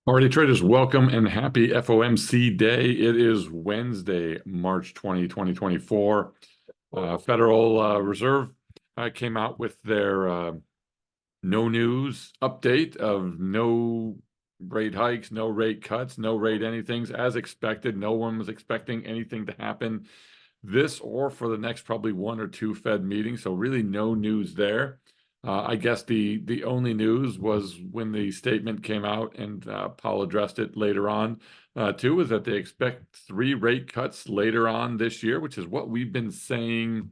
Alrighty, traders, welcome and happy FOMC day. It is Wednesday, March 20, 2024. Federal Reserve came out with their no news update of no rate hikes, no rate cuts, no rate anythings as expected. No one was expecting anything to happen this or for the next probably one or two Fed meetings. So really no news there. I guess the only news was when the statement came out and Powell addressed it later on too, was that they expect 3 rate cuts later on this year, which is what we've been saying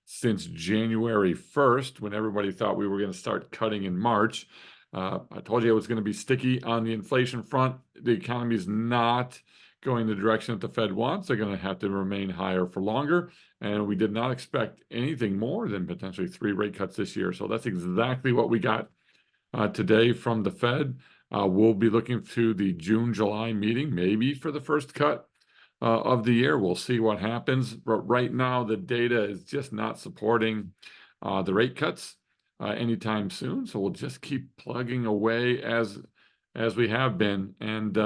since January 1st, when everybody thought we were going to start cutting in March. I told you it was going to be sticky on the inflation front. The economy is not going the direction that the Fed wants. They're going to have to remain higher for longer. And we did not expect anything more than potentially 3 rate cuts this year. So that's exactly what we got today from the Fed. We'll be looking to the June-July meeting, maybe for the first cut of the year. We'll see what happens. But right now, the data is just not supporting the rate cuts anytime soon. So we'll just keep plugging away as we have been. And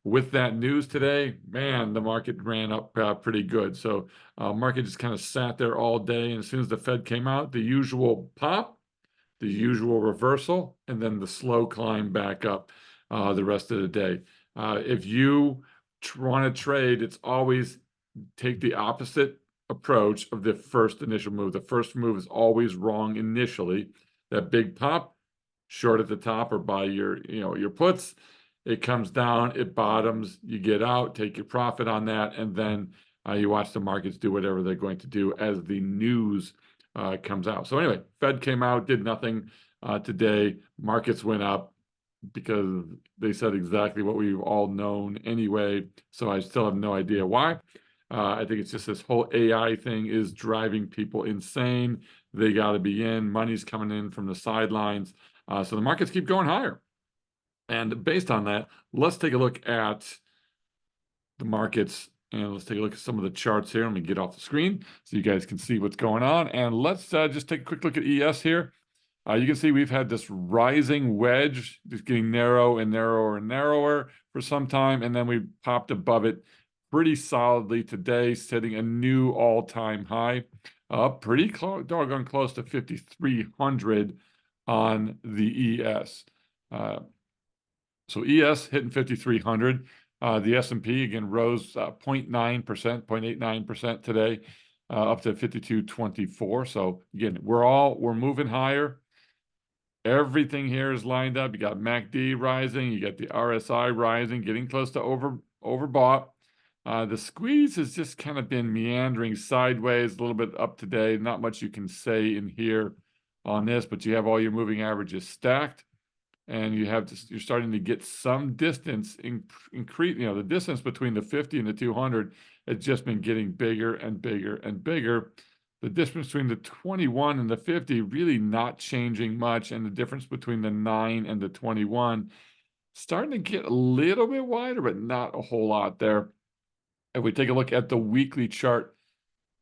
with that news today, man, the market ran up pretty good. So market just kind of sat there all day. And as soon as the Fed came out, the usual pop, the usual reversal, and then the slow climb back up the rest of the day. If you want to trade, it's always take the opposite approach of the first initial move. The first move is always wrong initially. That big pop, short at the top or buy your puts. It comes down, it bottoms, you get out, take your profit on that, and then you watch the markets do whatever they're going to do as the news comes out. So anyway, Fed came out, did nothing today. Markets went up because they said exactly what we've all known anyway. So I still have no idea why. I think it's just this whole AI thing is driving people insane. They got to be in. Money's coming in from the sidelines. So the markets keep going higher. And based on that, let's take a look at the markets and let's take a look at some of the charts here. Let me get off the screen so you guys can see what's going on. And let's just take a quick look at ES here. You can see we've had this rising wedge, just getting narrow and narrower and narrower for some time. And then we popped above it pretty solidly today, setting a new all-time high. Pretty doggone close to 5,300 on the ES. So ES hitting 5,300. The S&P again rose 0.9%, 0.89% today, up to 5224. So again, we're moving higher. Everything here is lined up. You got MACD rising, you got the RSI rising, getting close to overbought. The squeeze has just kind of been meandering sideways, a little bit up today. Not much you can say in here on this, but you have all your moving averages stacked. And you're starting to get some distance increase. The distance between the 50 and the 200 has just been getting bigger and bigger and bigger. The difference between the 21 and the 50 really not changing much, and the difference between the 9 and the 21 starting to get a little bit wider, but not a whole lot there. If we take a look at the weekly chart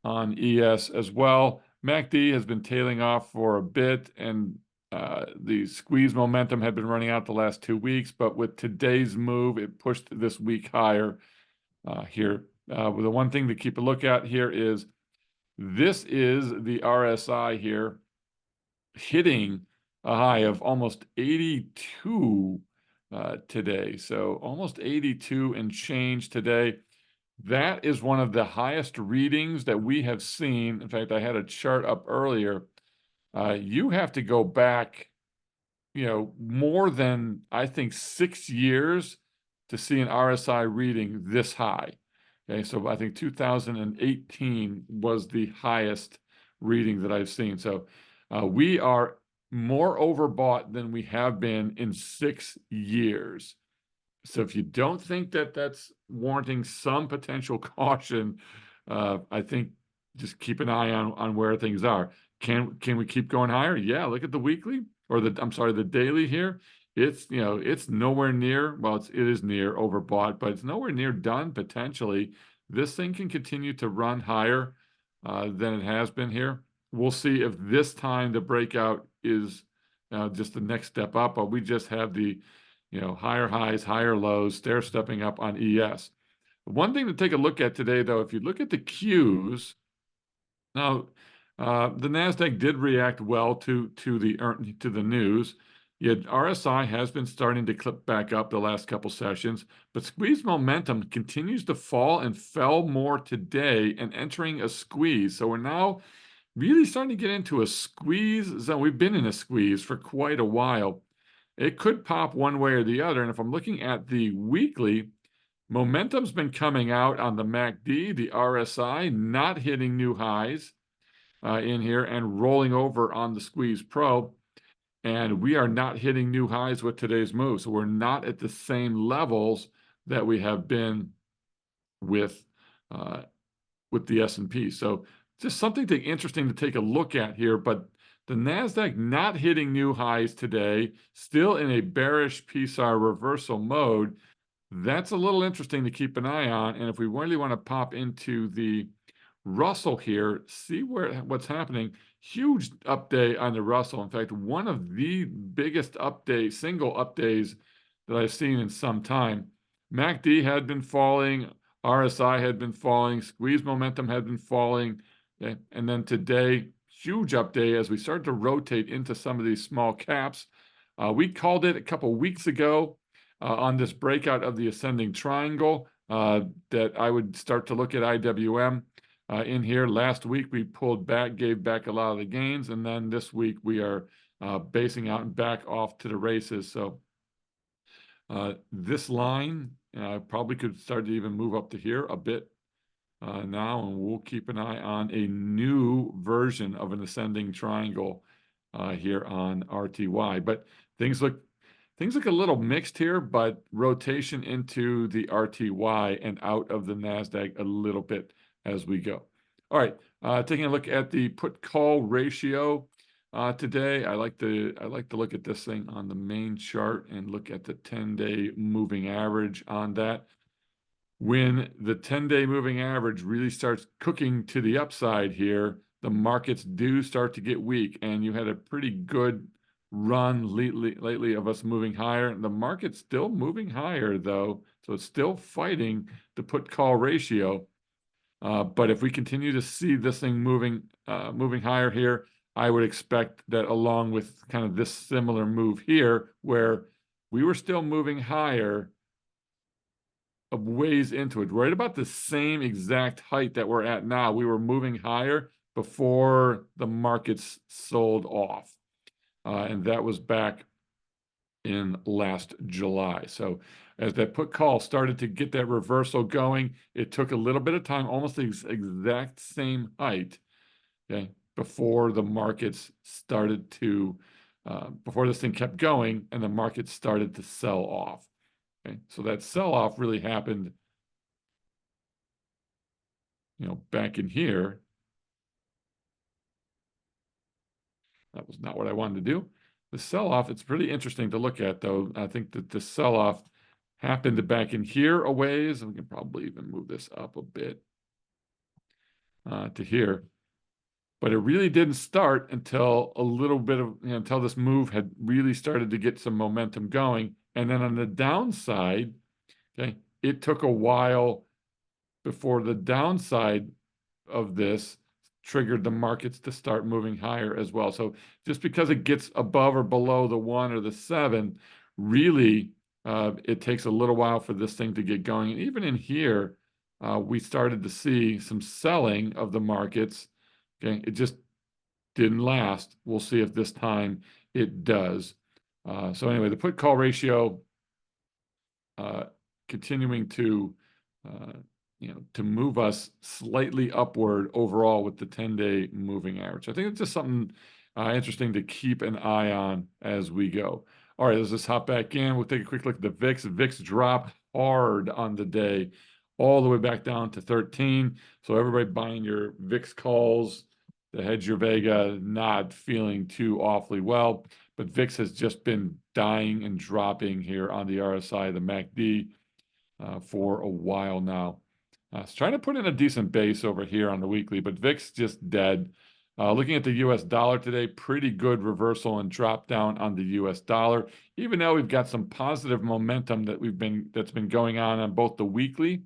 on ES as well, MACD has been tailing off for a bit, and the squeeze momentum had been running out the last 2 weeks, but with today's move, it pushed this week higher here. The one thing to keep a look at here is this is the RSI here hitting a high of almost 82 today. So almost 82 and change today. That is one of the highest readings that we have seen. In fact, I had a chart up earlier. You have to go back, more than, I think, 6 years to see an RSI reading this high. Okay, so I think 2018 was the highest reading that I've seen. So we are more overbought than we have been in 6 years. So if you don't think that that's warranting some potential caution, I think just keep an eye on where things are. Can we keep going higher? Yeah, look at the weekly or the daily here. It's nowhere near, well, it is near overbought, but it's nowhere near done potentially. This thing can continue to run higher than it has been here. We'll see if this time the breakout is just the next step up, but we just have the higher highs, higher lows, stair stepping up on ES. One thing to take a look at today, though, if you look at the Qs, now the Nasdaq did react well to the news. Yet RSI has been starting to clip back up the last couple sessions, but squeeze momentum continues to fall and fell more today and entering a squeeze. So we're now really starting to get into a squeeze zone. We've been in a squeeze for quite a while. It could pop one way or the other. And if I'm looking at the weekly, momentum's been coming out on the MACD, the RSI, not hitting new highs in here and rolling over on the squeeze pro. And we are not hitting new highs with today's move. So we're not at the same levels that we have been with the S&P. So just something interesting to take a look at here. But the NASDAQ not hitting new highs today, still in a bearish PSAR reversal mode. That's a little interesting to keep an eye on. And if we really want to pop into the Russell here, see what's happening. Huge update on the Russell. In fact, one of the biggest single updates that I've seen in some time. MACD had been falling, RSI had been falling, squeeze momentum had been falling, okay? And then today, huge update as we start to rotate into some of these small caps. We called it a couple weeks ago on this breakout of the ascending triangle that I would start to look at IWM. In here last week, we pulled back, gave back a lot of the gains, and then this week we are basing out and back off to the races. So this line probably could start to even move up to here a bit now, and we'll keep an eye on a new version of an ascending triangle here on RTY. But things look a little mixed here, but rotation into the RTY and out of the NASDAQ a little bit as we go. All right, taking a look at the put-call ratio today. I like to look at this thing on the main chart and look at the 10-day moving average on that. When the 10-day moving average really starts cooking to the upside here, the markets do start to get weak, and you had a pretty good run lately of us moving higher. The market's still moving higher, though, so it's still fighting the put-call ratio. But if we continue to see this thing moving higher here, I would expect that along with kind of this similar move here, where we were still moving higher a ways into it, right about the same exact height that we're at now. We were moving higher before the markets sold off. And that was back in last July. So as that put call started to get that reversal going, it took a little bit of time, almost the exact same height, okay, before the markets started to, before this thing kept going and the market started to sell off. Okay, so that sell off really happened, back in here. That was not what I wanted to do. The sell-off, it's pretty interesting to look at, though. I think that the sell-off happened back in here a ways, and we can probably even move this up a bit to here. But it really didn't start until a little bit of, until this move had really started to get some momentum going. And then on the downside, okay, it took a while before the downside of this triggered the markets to start moving higher as well. So just because it gets above or below the 1 or the 7, really it takes a little while for this thing to get going. And even in here, we started to see some selling of the markets. Okay, it just didn't last. We'll see if this time it does. So anyway, the put-call ratio continuing to to move us slightly upward overall with the 10-day moving average. I think it's just something interesting to keep an eye on as we go. All right, let's just hop back in. We'll take a quick look at the VIX. The VIX dropped hard on the day, all the way back down to 13. So everybody buying your VIX calls to hedge your Vega, not feeling too awfully well. But VIX has just been dying and dropping here on the RSI, the MACD, for a while now. I was trying to put in a decent base over here on the weekly, but VIX just dead. Looking at the US dollar today, pretty good reversal and drop down on the US dollar, even though we've got some positive momentum that's been going on both the weekly,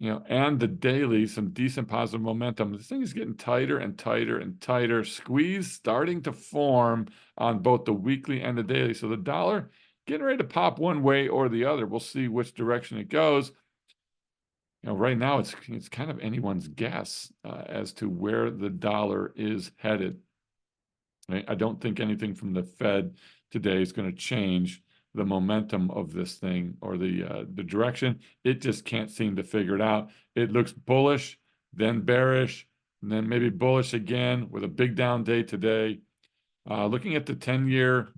and the daily, some decent positive momentum. This thing is getting tighter and tighter and tighter. Squeeze starting to form on both the weekly and the daily. So the dollar getting ready to pop one way or the other. We'll see which direction it goes. Right now it's kind of anyone's guess as to where the dollar is headed. I don't think anything from the Fed today is going to change the momentum of this thing or the direction. It just can't seem to figure it out. It looks bullish, then bearish, and then maybe bullish again with a big down day today. Looking at the 10-year,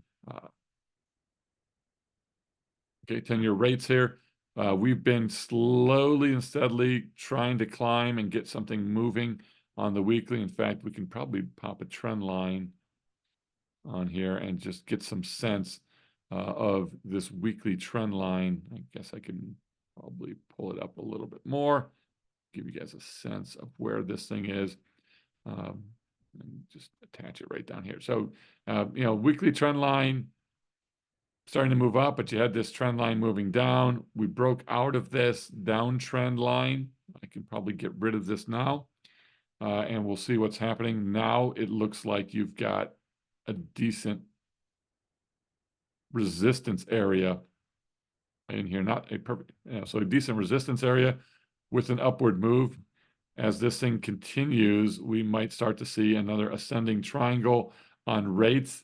10-year rates here. We've been slowly and steadily trying to climb and get something moving on the weekly. In fact, we can probably pop a trend line on here and just get some sense of this weekly trend line. I guess I can probably pull it up a little bit more, give you guys a sense of where this thing is. And just attach it right down here. So, weekly trend line starting to move up, but you had this trend line moving down. We broke out of this downtrend line. I can probably get rid of this now, and we'll see what's happening. Now it looks like you've got a decent resistance area in here, not a perfect, so a decent resistance area with an upward move. As this thing continues, we might start to see another ascending triangle on rates.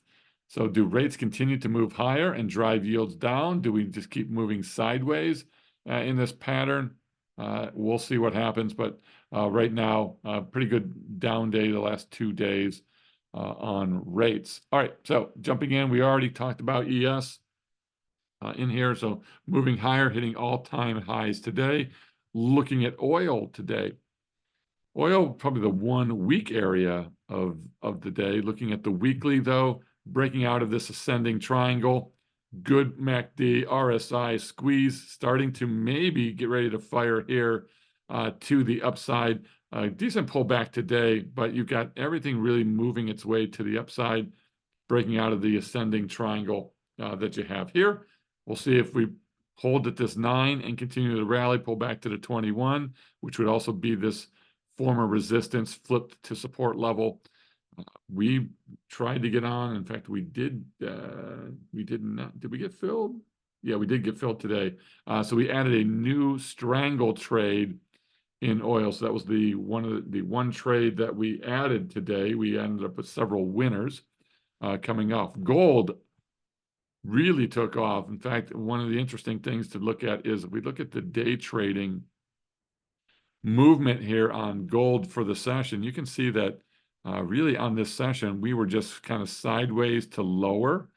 So do rates continue to move higher and drive yields down? Do we just keep moving sideways in this pattern? We'll see what happens, but right now, pretty good down day the last 2 days on rates. All right, so jumping in, we already talked about ES in here. So moving higher, hitting all-time highs today. Looking at oil today. Oil, probably the 1 weak area of the day. Looking at the weekly, though, breaking out of this ascending triangle. Good MACD, RSI squeeze, starting to maybe get ready to fire here to the upside. Decent pullback today, but you've got everything really moving its way to the upside, breaking out of the ascending triangle that you have here. We'll see if we hold at this 9 and continue to rally, pull back to the 21, which would also be this former resistance flipped to support level. We tried to get on. In fact, we did not. Did we get filled? Yeah, we did get filled today. So we added a new strangle trade in oil. So that was the one trade that we added today. We ended up with several winners coming off. Gold really took off. In fact, one of the interesting things to look at is if we look at the day trading movement here on gold for the session, you can see that really on this session, we were just kind of sideways to lower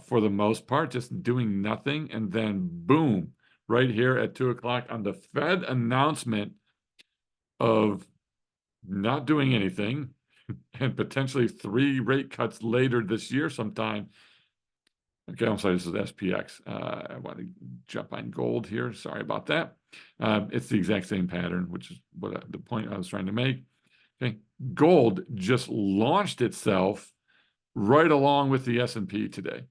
for the most part, just doing nothing. And then boom, right here at 2 o'clock on the Fed announcement of not doing anything and potentially 3 rate cuts later this year sometime. Okay, I'm sorry, this is SPX. I want to jump on gold here. Sorry about that. It's the exact same pattern, which is the point I was trying to make. Okay, gold just launched itself right along with the S&P today.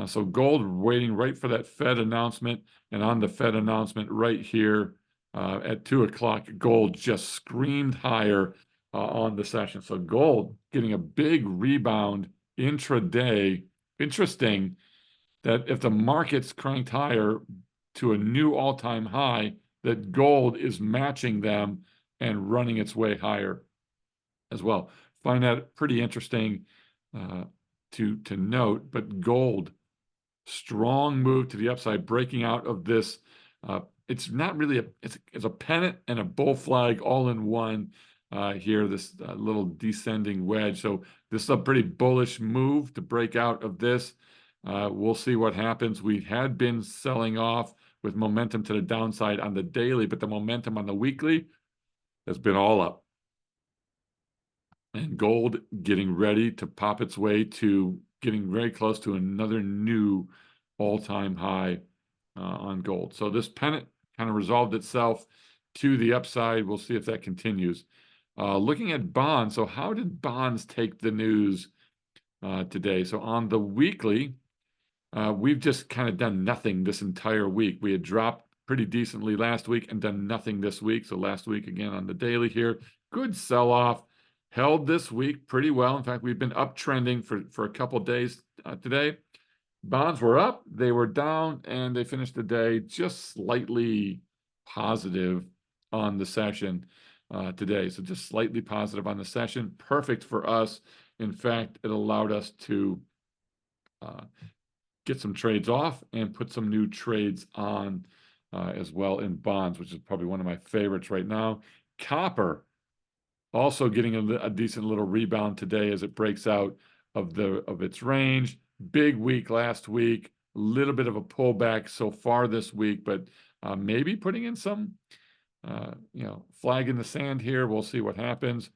So gold waiting right for that Fed announcement, and on the Fed announcement right here at 2 o'clock, gold just screamed higher on the session. So gold getting a big rebound intraday. Interesting that if the market's cranked higher to a new all-time high, that gold is matching them and running its way higher as well. Find that pretty interesting to note. But gold, strong move to the upside, breaking out of this. It's not really it's a pennant and a bull flag all in one here. This little descending wedge. So this is a pretty bullish move to break out of this. We'll see what happens. We had been selling off with momentum to the downside on the daily, but the momentum on the weekly has been all up. And gold getting ready to pop its way to getting very close to another new all-time high on gold. So this pennant kind of resolved itself to the upside. We'll see if that continues. Looking at bonds, so how did bonds take the news today? So on the weekly, we've just kind of done nothing this entire week. We had dropped pretty decently last week and done nothing this week. So last week, again, on the daily here, good sell-off, held this week pretty well. In fact, we've been uptrending for a couple days today. Bonds were up, they were down, and they finished the day just slightly positive on the session today. So just slightly positive on the session. Perfect for us. In fact, it allowed us to get some trades off and put some new trades on as well in bonds, which is probably one of my favorites right now. Copper also getting a decent little rebound today as it breaks out of its range. Big week last week, a little bit of a pullback so far this week, but maybe putting in some flag in the sand here. We'll see what happens.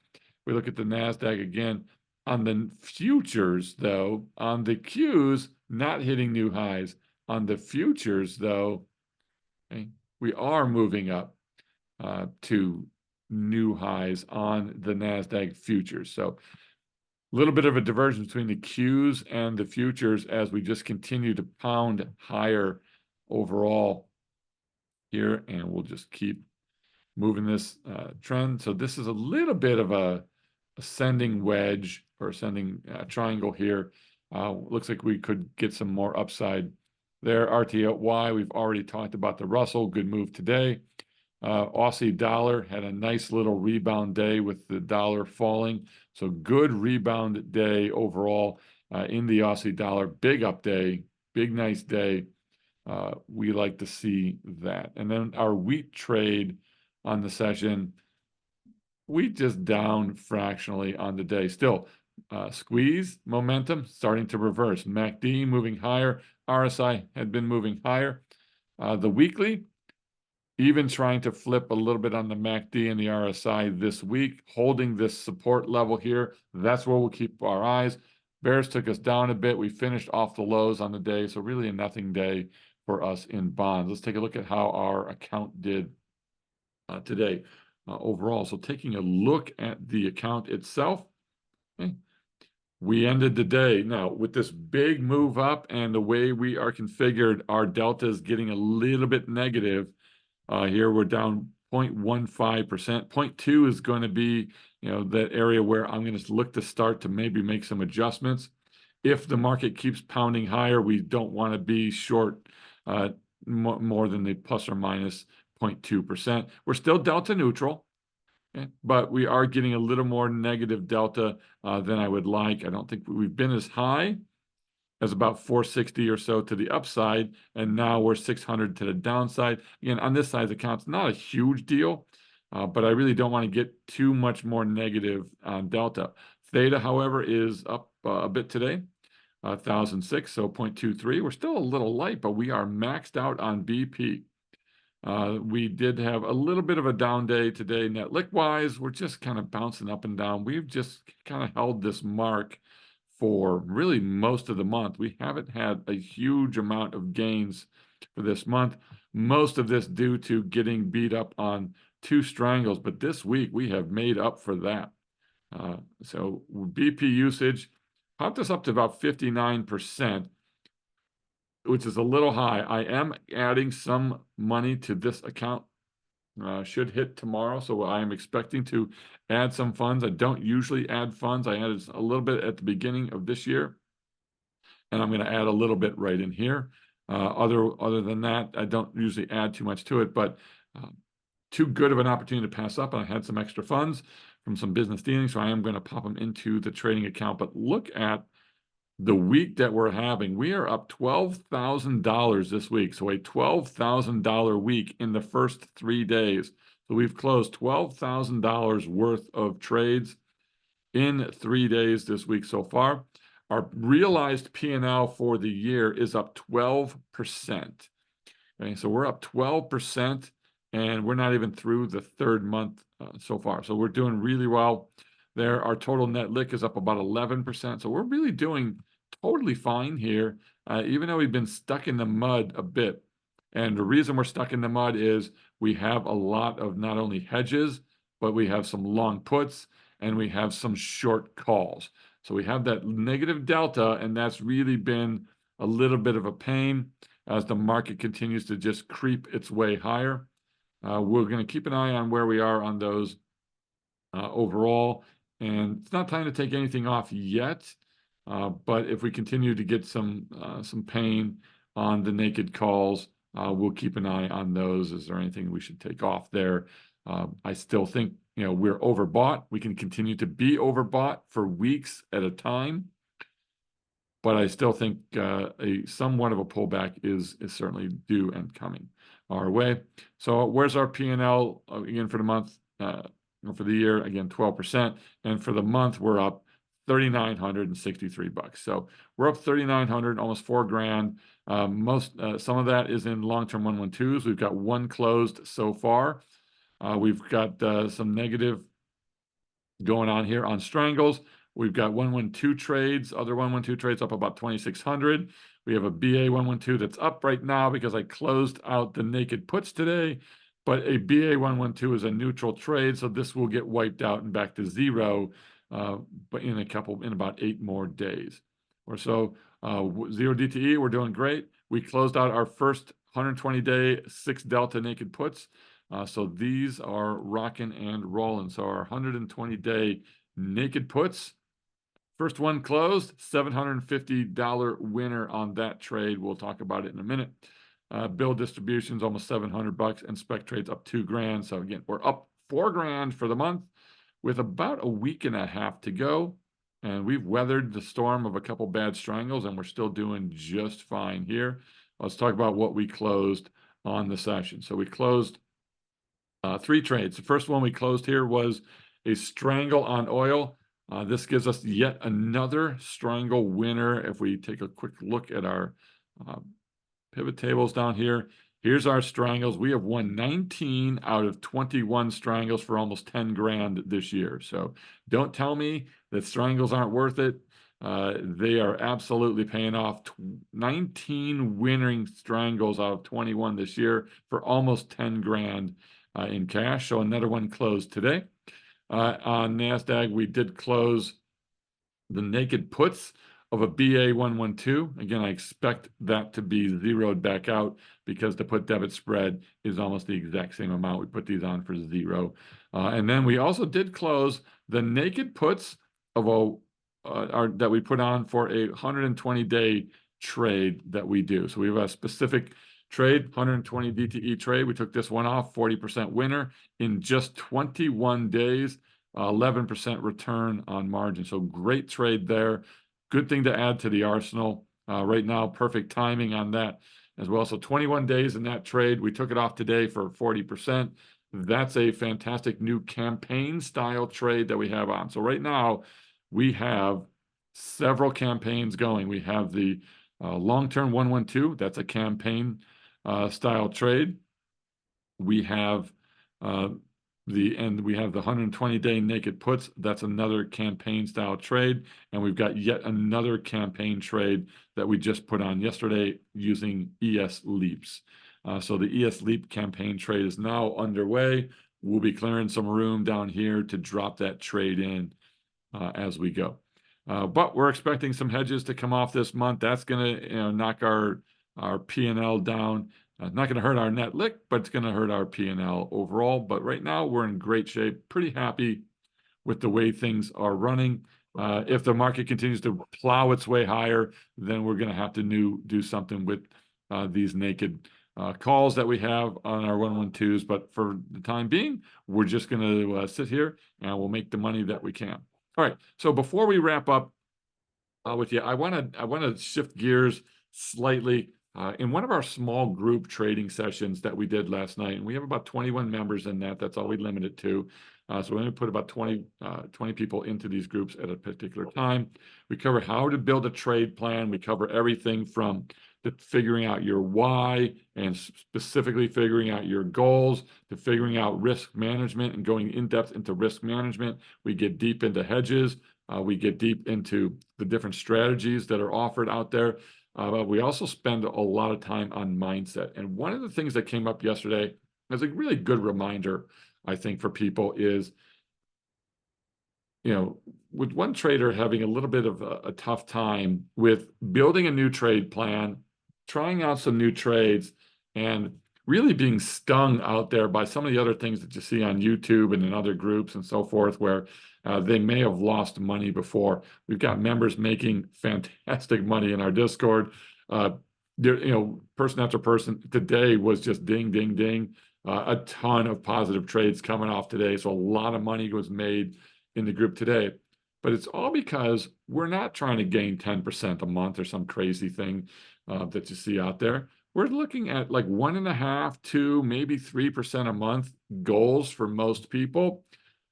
We look at the NASDAQ again. On the futures, though, on the Qs, not hitting new highs. On the futures, though, okay, we are moving up to new highs on the NASDAQ futures. So a little bit of a divergence between the Qs and the futures as we just continue to pound higher overall here, and we'll just keep moving this trend. So this is a little bit of a ascending wedge or ascending triangle here. Looks like we could get some more upside there. RTY, we've already talked about the Russell, good move today. Aussie dollar had a nice little rebound day with the dollar falling. So good rebound day overall in the Aussie dollar. Big up day, big nice day. We like to see that. And then our wheat trade on the session, wheat just down fractionally on the day. Still, squeeze momentum starting to reverse. MACD moving higher. RSI had been moving higher. The weekly, even trying to flip a little bit on the MACD and the RSI this week, holding this support level here. That's where we'll keep our eyes. Bears took us down a bit. We finished off the lows on the day, so really a nothing day for us in bonds. Let's take a look at how our account did today overall. So taking a look at the account itself, okay, we ended the day now with this big move up, and the way we are configured, our delta is getting a little bit negative. Here we're down 0.15%. 0.2 is going to be, that area where I'm going to look to start to maybe make some adjustments. If the market keeps pounding higher, we don't want to be short more than the plus or minus 0.2%. We're still delta neutral, okay, but we are getting a little more negative delta than I would like. I don't think we've been as high as about 460 or so to the upside, and now we're 600 to the downside. Again, on this side of the account, it's not a huge deal, but I really don't want to get too much more negative on delta. Theta, however, is up a bit today, 1,006, so 0.23. We're still a little light, but we are maxed out on BP. We did have a little bit of a down day today. Net lick-wise, we're just kind of bouncing up and down. We've just kind of held this mark for really most of the month. We haven't had a huge amount of gains for this month. Most of this due to getting beat up on two strangles, but this week we have made up for that. So BP usage popped us up to about 59%, which is a little high. I am adding some money to this account. Should hit tomorrow, so I am expecting to add some funds. I don't usually add funds. I added a little bit at the beginning of this year, and I'm going to add a little bit right in here. Other than that, I don't usually add too much to it, but too good of an opportunity to pass up. And I had some extra funds from some business dealings, so I am going to pop them into the trading account. But look at the week that we're having. We are up $12,000 this week. So a $12,000 week in the first 3 days. So we've closed $12,000 worth of trades in 3 days this week so far. Our realized P&L for the year is up 12%. Okay, so we're up 12%, and we're not even through the third month so far. So we're doing really well there. Our total net lick is up about 11%. So we're really doing totally fine here, even though we've been stuck in the mud a bit. And the reason we're stuck in the mud is we have a lot of not only hedges, but we have some long puts and we have some short calls. So we have that negative delta, and that's really been a little bit of a pain as the market continues to just creep its way higher. We're going to keep an eye on where we are on those overall, and it's not time to take anything off yet. But if we continue to get some pain on the naked calls, we'll keep an eye on those. Is there anything we should take off there? I still think we're overbought. We can continue to be overbought for weeks at a time, but I still think somewhat of a pullback is certainly due and coming our way. So where's our P&L again for the month? For the year, again, 12%. And for the month, we're up $3,963. So we're up 3,900, almost $4,000. Some of that is in long-term 112s. We've got one closed so far. We've got some negative going on here on strangles. We've got 112 trades, other 112 trades up about 2,600. We have a BA 112 that's up right now because I closed out the naked puts today. But a BA 112 is a neutral trade, so this will get wiped out and back to zero, but in about 8 more days or so. Zero DTE, we're doing great. We closed out our first 120-day 6 delta naked puts. So these are rocking and rolling. So our 120-day naked puts, first one closed, $750 winner on that trade. We'll talk about it in a minute. Bill distributions almost $700, and spec trades up $2,000. So again, we're up $4,000 for the month with about a week and a half to go. And we've weathered the storm of a couple bad strangles, and we're still doing just fine here. Let's talk about what we closed on the session. So we closed 3 trades. The first one we closed here was a strangle on oil. This gives us yet another strangle winner. If we take a quick look at our pivot tables down here, here's our strangles. We have won 19 out of 21 strangles for almost $10,000 this year. So don't tell me that strangles aren't worth it. They are absolutely paying off. 19 winning strangles out of 21 this year for almost $10,000 in cash. So another one closed today. On NASDAQ, we did close the naked puts of a BA 112. Again, I expect that to be zeroed back out because the put debit spread is almost the exact same amount. We put these on for 0. And then we also did close the naked puts of that we put on for a 120-day trade that we do. So we have a specific trade, 120 DTE trade. We took this one off, 40% winner in just 21 days, 11% return on margin. So great trade there. Good thing to add to the arsenal right now. Perfect timing on that as well. So 21 days in that trade. We took it off today for 40%. That's a fantastic new campaign style trade that we have on. So right now we have several campaigns going. We have the long-term 112. That's a campaign style trade. We have the 120-day naked puts. That's another campaign style trade. And we've got yet another campaign trade that we just put on yesterday using ES Leaps. So the ES Leap campaign trade is now underway. We'll be clearing some room down here to drop that trade in as we go. But we're expecting some hedges to come off this month. That's going to knock our P&L down. Not going to hurt our net lick, but it's going to hurt our P&L overall. But right now, we're in great shape. Pretty happy with the way things are running. If the market continues to plow its way higher, then we're going to have to do something with these naked calls that we have on our 112s. But for the time being, we're just going to sit here and we'll make the money that we can. All right. So before we wrap up with you, I want to shift gears slightly. In one of our small group trading sessions that we did last night, and we have about 21 members in that. That's all we limit it to. So we're going to put about 20 people into these groups at a particular time. We cover how to build a trade plan. We cover everything from figuring out your why and specifically figuring out your goals to figuring out risk management and going in depth into risk management. We get deep into hedges. We get deep into the different strategies that are offered out there. But we also spend a lot of time on mindset. And one of the things that came up yesterday as a really good reminder I think, for people is, with one trader having a little bit of a tough time with building a new trade plan, trying out some new trades, and really being stung out there by some of the other things that you see on YouTube and in other groups and so forth, where they may have lost money before. We've got members making fantastic money in our Discord. Person after person today was just ding, ding, ding. A ton of positive trades coming off today. So a lot of money was made in the group today. But it's all because we're not trying to gain 10% a month or some crazy thing that you see out there. We're looking at like 1.5%, 2%, maybe 3% a month goals for most people.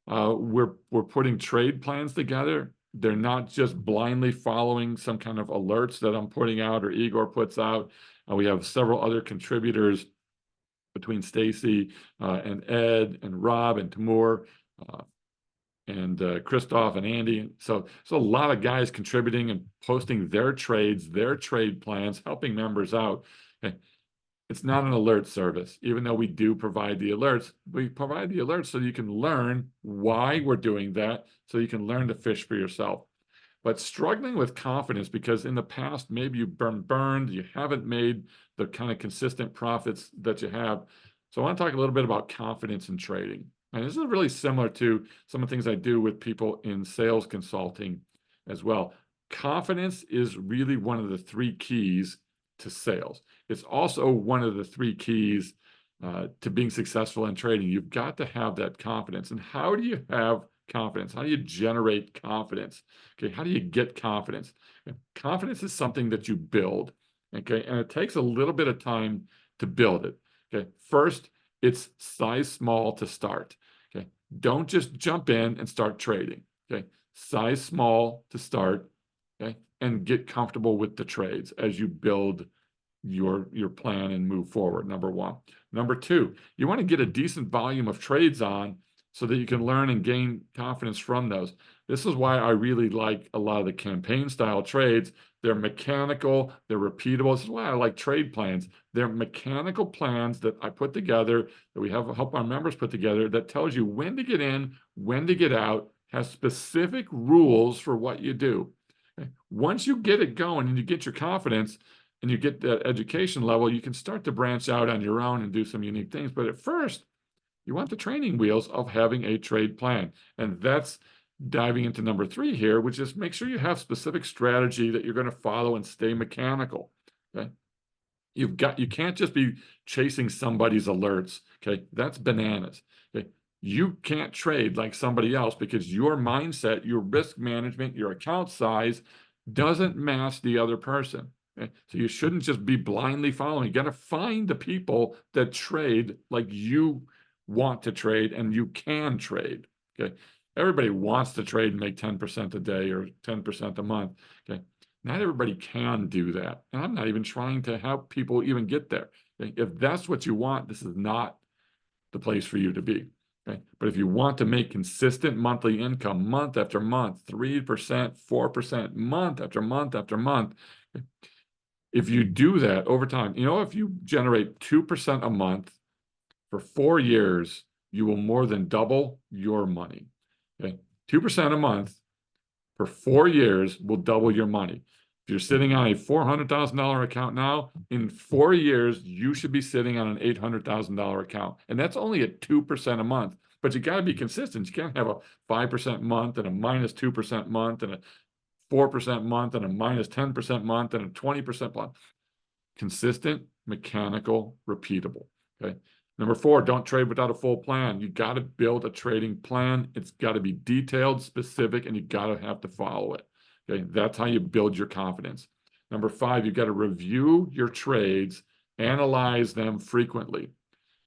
We're putting trade plans together. They're not just blindly following some kind of alerts that I'm putting out or Igor puts out. We have several other contributors between Stacy and Ed and Rob and Timur and Christoph and Andy. So a lot of guys contributing and posting their trades, their trade plans, helping members out. Okay. It's not an alert service, even though we do provide the alerts. We provide the alerts so you can learn why we're doing that, so you can learn to fish for yourself. But struggling with confidence because in the past, maybe you've been burned, you haven't made the kind of consistent profits that you have. So I want to talk a little bit about confidence in trading. And this is really similar to some of the things I do with people in sales consulting as well. Confidence is really one of the 3 keys to sales. It's also one of the 3 keys to being successful in trading. You've got to have that confidence. And how do you have confidence? How do you generate confidence? Okay, how do you get confidence? Confidence is something that you build, okay, and it takes a little bit of time to build it. Okay, first, it's size small to start. Okay, don't just jump in and start trading. Okay, size small to start. Okay, and get comfortable with the trades as you build your plan and move forward. Number 1. Number 2, you want to get a decent volume of trades on so that you can learn and gain confidence from those. This is why I really like a lot of the campaign style trades. They're mechanical, they're repeatable. This is why I like trade plans. They're mechanical plans that I put together, that we help our members put together, that tells you when to get in, when to get out, has specific rules for what you do. Okay? Once you get it going and you get your confidence and you get that education level, you can start to branch out on your own and do some unique things. But at first, you want the training wheels of having a trade plan. And that's diving into number 3 here, which is make sure you have specific strategy that you're going to follow and stay mechanical. Okay. You can't just be chasing somebody's alerts. Okay. That's bananas. Okay. You can't trade like somebody else because your mindset, your risk management, your account size doesn't match the other person. Okay? So you shouldn't just be blindly following. You got to find the people that trade like you want to trade and you can trade. Okay. Everybody wants to trade and make 10% a day or 10% a month. Okay. Not everybody can do that. And I'm not even trying to help people even get there. Okay? If that's what you want, this is not the place for you to be. Okay. But if you want to make consistent monthly income month after month, 3%, 4%, month after month after month, okay? If you do that over time, if you generate 2% a month for 4 years, you will more than double your money. Okay, 2% a month for 4 years will double your money. If you're sitting on a $400,000 account now, in 4 years, you should be sitting on an $800,000 account. And that's only at 2% a month. But you got to be consistent. You can't have a 5% month and a minus 2% month and a 4% month and a minus 10% month and a 20% month. Consistent, mechanical, repeatable. Okay. Number 4, don't trade without a full plan. You got to build a trading plan. It's got to be detailed, specific, and you got to have to follow it. Okay, that's how you build your confidence. Number 5, you got to review your trades, analyze them frequently.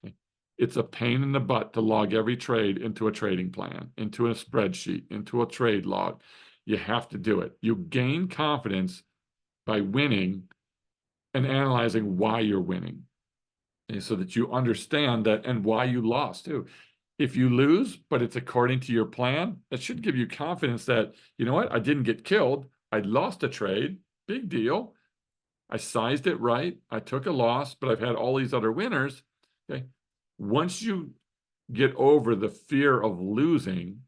Okay? It's a pain in the butt to log every trade into a trading plan, into a spreadsheet, into a trade log. You have to do it. You gain confidence by winning and analyzing why you're winning, so that you understand that and why you lost too. If you lose, but it's according to your plan, that should give you confidence that, you know what, I didn't get killed. I lost a trade, big deal. I sized it right. I took a loss, but I've had all these other winners. Okay. Once you get over the fear of losing,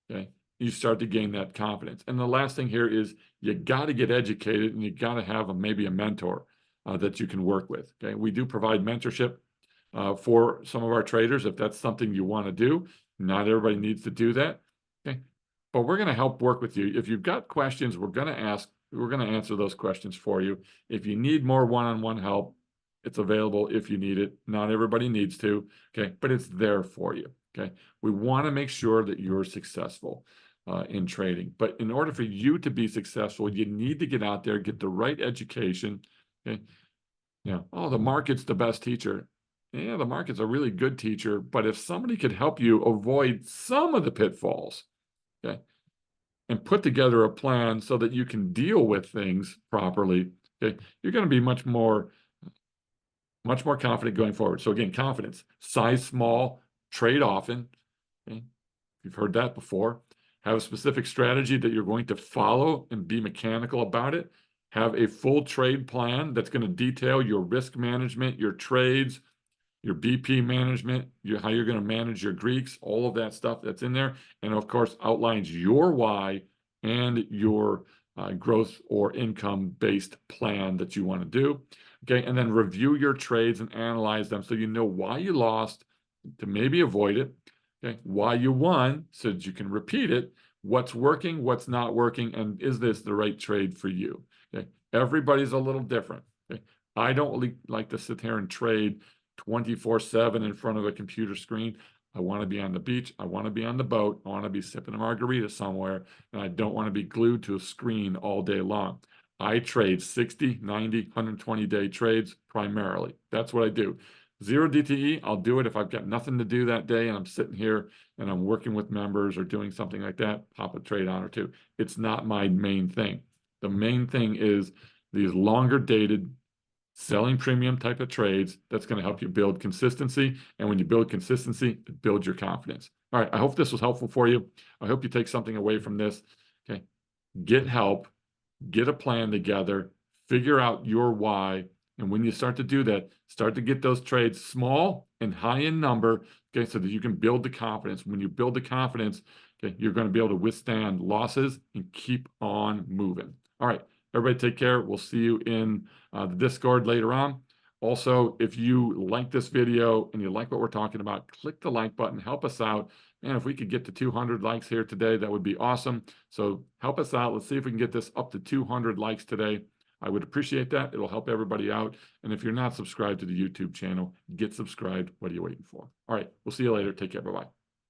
okay, you start to gain that confidence. And the last thing here is you got to get educated, and you got to have maybe a mentor that you can work with. Okay, we do provide mentorship for some of our traders if that's something you want to do. Not everybody needs to do that. Okay, but we're going to help work with you. If you've got questions, we're going to answer those questions for you. If you need more one-on-one help, it's available if you need it. Not everybody needs to, okay, but it's there for you. Okay, we want to make sure that you're successful in trading. But in order for you to be successful, you need to get out there, get the right education. Okay, oh, the market's the best teacher. Yeah, the market's a really good teacher, but if somebody could help you avoid some of the pitfalls, okay, and put together a plan so that you can deal with things properly, okay, you're going to be much more confident going forward. So again, confidence, size small, trade often. Okay? You've heard that before. Have a specific strategy that you're going to follow and be mechanical about it. Have a full trade plan that's going to detail your risk management, your trades, your BP management, how you're going to manage your Greeks, all of that stuff that's in there. And of course, outlines your why and your growth or income-based plan that you want to do. Okay, and then review your trades and analyze them so you know why you lost to maybe avoid it. Okay, why you won so that you can repeat it. What's working, what's not working, and is this the right trade for you? Okay, everybody's a little different. Okay, I don't like to sit here and trade 24/7 in front of a computer screen. I want to be on the beach. I want to be on the boat. I want to be sipping a margarita somewhere, and I don't want to be glued to a screen all day long. I trade 60, 90, 120-day trades primarily. That's what I do. Zero DTE, I'll do it if I've got nothing to do that day and I'm sitting here and I'm working with members or doing something like that, pop a trade on or two. It's not my main thing. The main thing is these longer dated selling premium type of trades that's going to help you build consistency. And when you build consistency, it builds your confidence. All right, I hope this was helpful for you. I hope you take something away from this. Okay, get help, get a plan together, figure out your why. And when you start to do that, start to get those trades small and high in number, okay, so that you can build the confidence. When you build the confidence, okay, you're going to be able to withstand losses and keep on moving. All right, everybody take care. We'll see you in the Discord later on. Also, if you like this video and you like what we're talking about, click the like button, help us out. And if we could get to 200 likes here today, that would be awesome. So help us out. Let's see if we can get this up to 200 likes today. I would appreciate that. It'll help everybody out. And if you're not subscribed to the YouTube channel, get subscribed. What are you waiting for? All right, we'll see you later. Take care. Bye-bye.